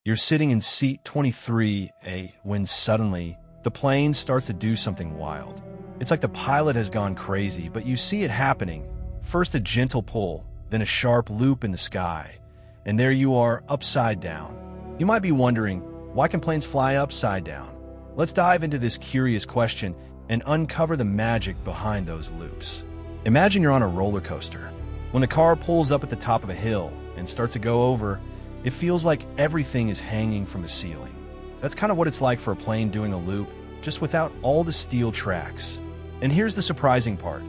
You're sitting in seat 23A when suddenly the plane starts to do something wild. It's like the pilot has gone crazy, but you see it happening. First a gentle pull, then a sharp loop in the sky, and there you are upside down. You might be wondering, why can planes fly upside down? Let's dive into this curious question and uncover the magic behind those loops. Imagine you're on a roller coaster. When the car pulls up at the top of a hill and starts to go over, it feels like everything is hanging from the ceiling. That's kind of what it's like for a plane doing a loop, just without all the steel tracks. And here's the surprising part.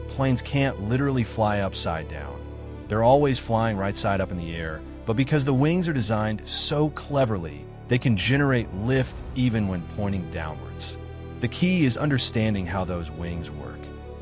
Planes can't literally fly upside down. They're always flying right side up in the air, but because the wings are designed so cleverly, they can generate lift even when pointing downwards. The key is understanding how those wings work.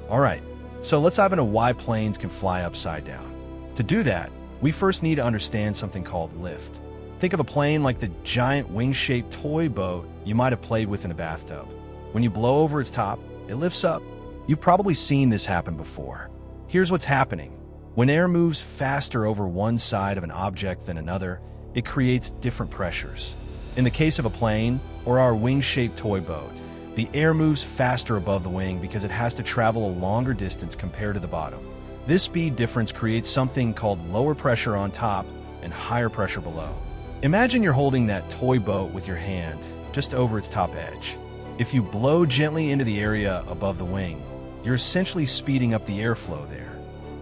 All right, so let's dive into why planes can fly upside down. To do that, we first need to understand something called lift. Think of a plane like the giant wing-shaped toy boat you might have played with in a bathtub. When you blow over its top, it lifts up. You've probably seen this happen before. Here's what's happening. When air moves faster over one side of an object than another, it creates different pressures. In the case of a plane or our wing-shaped toy boat, the air moves faster above the wing because it has to travel a longer distance compared to the bottom. This speed difference creates something called lower pressure on top and higher pressure below. Imagine you're holding that toy boat with your hand just over its top edge. If you blow gently into the area above the wing, you're essentially speeding up the airflow there.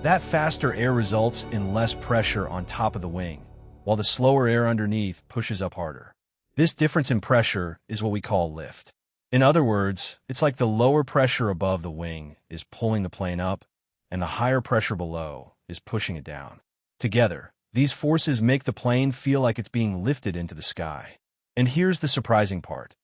That faster air results in less pressure on top of the wing, while the slower air underneath pushes up harder. This difference in pressure is what we call lift. In other words, it's like the lower pressure above the wing is pulling the plane up, and the higher pressure below is pushing it down. Together, these forces make the plane feel like it's being lifted into the sky. And here's the surprising part.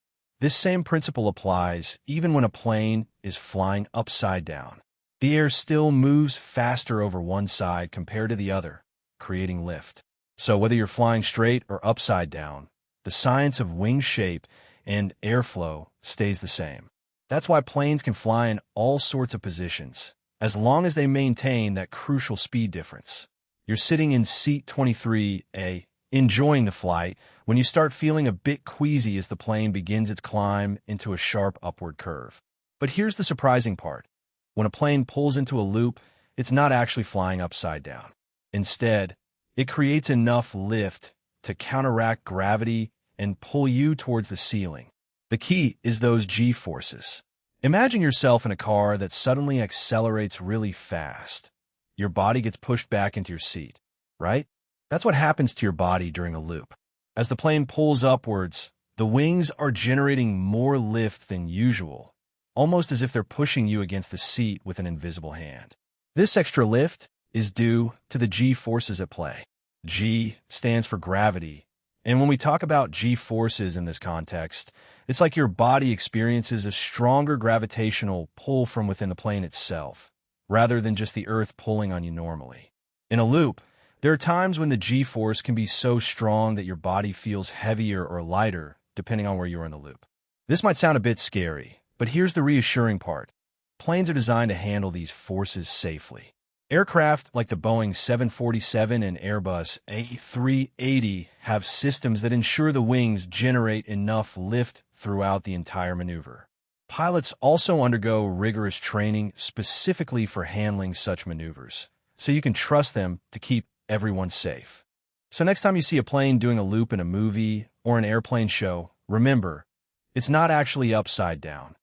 This same principle applies even when a plane is flying upside down. The air still moves faster over one side compared to the other, creating lift. So whether you're flying straight or upside down, the science of wing shape and airflow stays the same. That's why planes can fly in all sorts of positions, as long as they maintain that crucial speed difference. You're sitting in seat 23A, enjoying the flight, when you start feeling a bit queasy as the plane begins its climb into a sharp upward curve. But here's the surprising part. When a plane pulls into a loop, it's not actually flying upside down. Instead, it creates enough lift to counteract gravity and pull you towards the ceiling. The key is those G-forces. Imagine yourself in a car that suddenly accelerates really fast. Your body gets pushed back into your seat, right? That's what happens to your body during a loop. As the plane pulls upwards, the wings are generating more lift than usual, almost as if they're pushing you against the seat with an invisible hand. This extra lift is due to the G-forces at play. G stands for gravity, and when we talk about G-forces in this context, it's like your body experiences a stronger gravitational pull from within the plane itself, rather than just the Earth pulling on you normally. In a loop, there are times when the G-force can be so strong that your body feels heavier or lighter, depending on where you are in the loop. This might sound a bit scary, but here's the reassuring part. Planes are designed to handle these forces safely. Aircraft like the Boeing 747 and Airbus A380 have systems that ensure the wings generate enough lift throughout the entire maneuver. Pilots also undergo rigorous training specifically for handling such maneuvers, so you can trust them to keep everyone safe. So next time you see a plane doing a loop in a movie or an airplane show, remember, it's not actually upside down.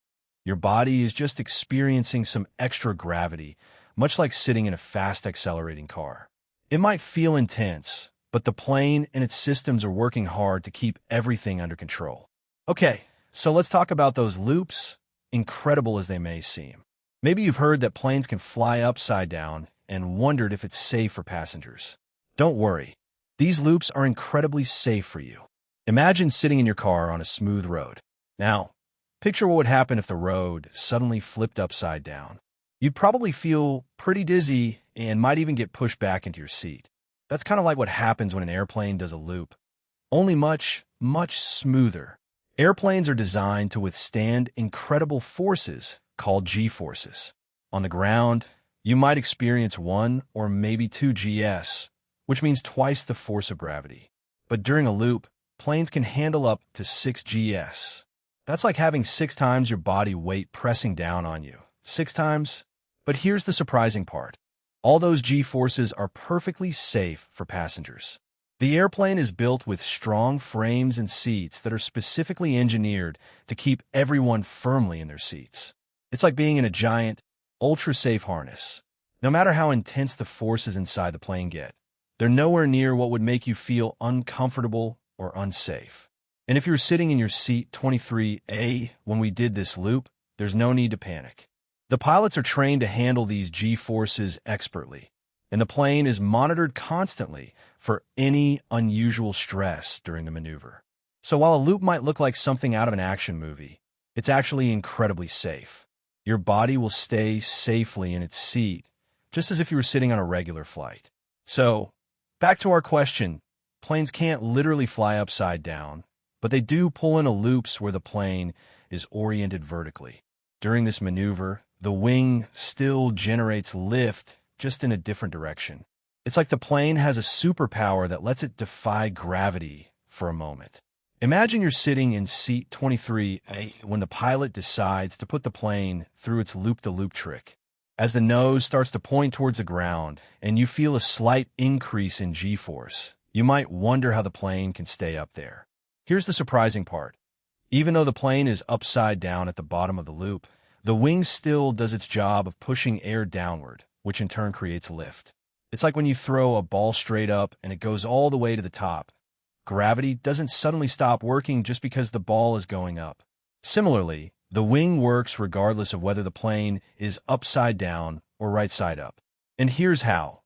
Your body is just experiencing some extra gravity, much like sitting in a fast accelerating car. It might feel intense, but the plane and its systems are working hard to keep everything under control. Okay, so let's talk about those loops, incredible as they may seem. Maybe you've heard that planes can fly upside down and wondered if it's safe for passengers. Don't worry, these loops are incredibly safe for you. Imagine sitting in your car on a smooth road. Now, picture what would happen if the road suddenly flipped upside down. You'd probably feel pretty dizzy and might even get pushed back into your seat. That's kind of like what happens when an airplane does a loop, only much, much smoother. Airplanes are designed to withstand incredible forces called G-forces. On the ground, you might experience 1 or maybe 2 GS, which means twice the force of gravity. But during a loop, planes can handle up to 6 gs. That's like having 6 times your body weight pressing down on you. 6 times? But here's the surprising part. All those G-forces are perfectly safe for passengers. The airplane is built with strong frames and seats that are specifically engineered to keep everyone firmly in their seats. It's like being in a giant, ultra-safe harness. No matter how intense the forces inside the plane get, they're nowhere near what would make you feel uncomfortable or unsafe. And if you're sitting in your seat 23A when we did this loop, there's no need to panic. The pilots are trained to handle these G-forces expertly, and the plane is monitored constantly for any unusual stress during the maneuver. So while a loop might look like something out of an action movie, it's actually incredibly safe. Your body will stay safely in its seat, just as if you were sitting on a regular flight. So, back to our question, planes can't literally fly upside down, but they do pull in loops where the plane is oriented vertically. During this maneuver, the wing still generates lift, just in a different direction. It's like the plane has a superpower that lets it defy gravity for a moment. Imagine you're sitting in seat 23A when the pilot decides to put the plane through its loop-the-loop trick. As the nose starts to point towards the ground and you feel a slight increase in G-force, you might wonder how the plane can stay up there. Here's the surprising part. Even though the plane is upside down at the bottom of the loop, the wing still does its job of pushing air downward, which in turn creates lift. It's like when you throw a ball straight up and it goes all the way to the top. Gravity doesn't suddenly stop working just because the ball is going up. Similarly, the wing works regardless of whether the plane is upside down or right side up. And here's how.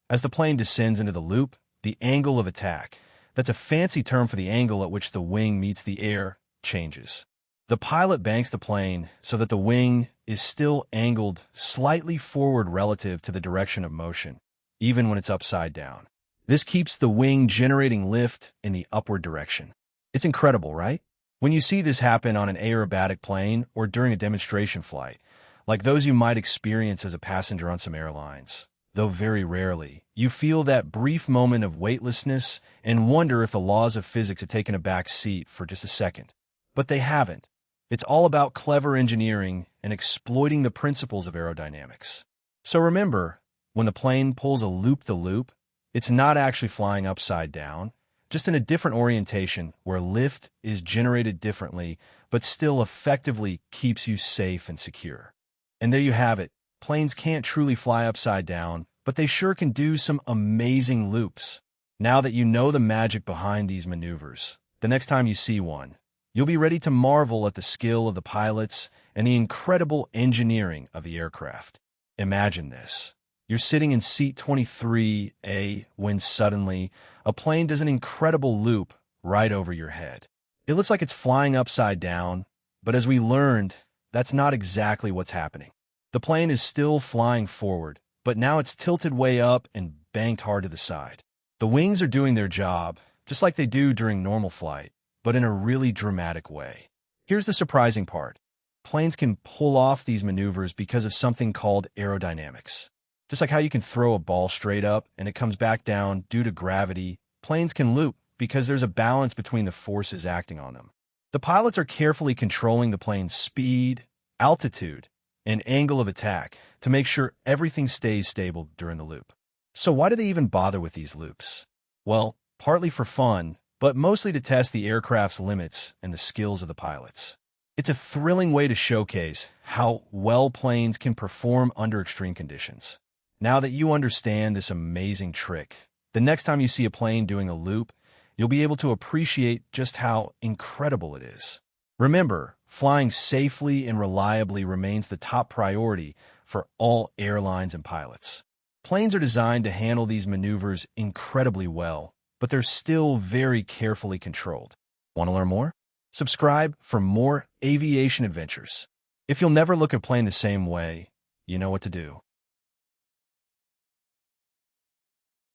As the plane descends into the loop, the angle of attack, that's a fancy term for the angle at which the wing meets the air, changes. The pilot banks the plane so that the wing is still angled slightly forward relative to the direction of motion, even when it's upside down. This keeps the wing generating lift in the upward direction. It's incredible, right? When you see this happen on an aerobatic plane or during a demonstration flight, like those you might experience as a passenger on some airlines, though very rarely, you feel that brief moment of weightlessness and wonder if the laws of physics had taken a back seat for just a second. But they haven't. It's all about clever engineering and exploiting the principles of aerodynamics. So remember, when the plane pulls a loop-the-loop, it's not actually flying upside down, just in a different orientation where lift is generated differently, but still effectively keeps you safe and secure. And there you have it. Planes can't truly fly upside down, but they sure can do some amazing loops. Now that you know the magic behind these maneuvers, the next time you see one, you'll be ready to marvel at the skill of the pilots and the incredible engineering of the aircraft. Imagine this. You're sitting in seat 23A when suddenly a plane does an incredible loop right over your head. It looks like it's flying upside down, but as we learned, that's not exactly what's happening. The plane is still flying forward, but now it's tilted way up and banked hard to the side. The wings are doing their job, just like they do during normal flight, but in a really dramatic way. Here's the surprising part. Planes can pull off these maneuvers because of something called aerodynamics. Just like how you can throw a ball straight up and it comes back down due to gravity, planes can loop because there's a balance between the forces acting on them. The pilots are carefully controlling the plane's speed, altitude, and angle of attack to make sure everything stays stable during the loop. So why do they even bother with these loops? Well, partly for fun, but mostly to test the aircraft's limits and the skills of the pilots. It's a thrilling way to showcase how well planes can perform under extreme conditions. Now that you understand this amazing trick, the next time you see a plane doing a loop, you'll be able to appreciate just how incredible it is. Remember, flying safely and reliably remains the top priority for all airlines and pilots. Planes are designed to handle these maneuvers incredibly well, but they're still very carefully controlled. Want to learn more? Subscribe for more aviation adventures. If you'll never look at a plane the same way, you know what to do.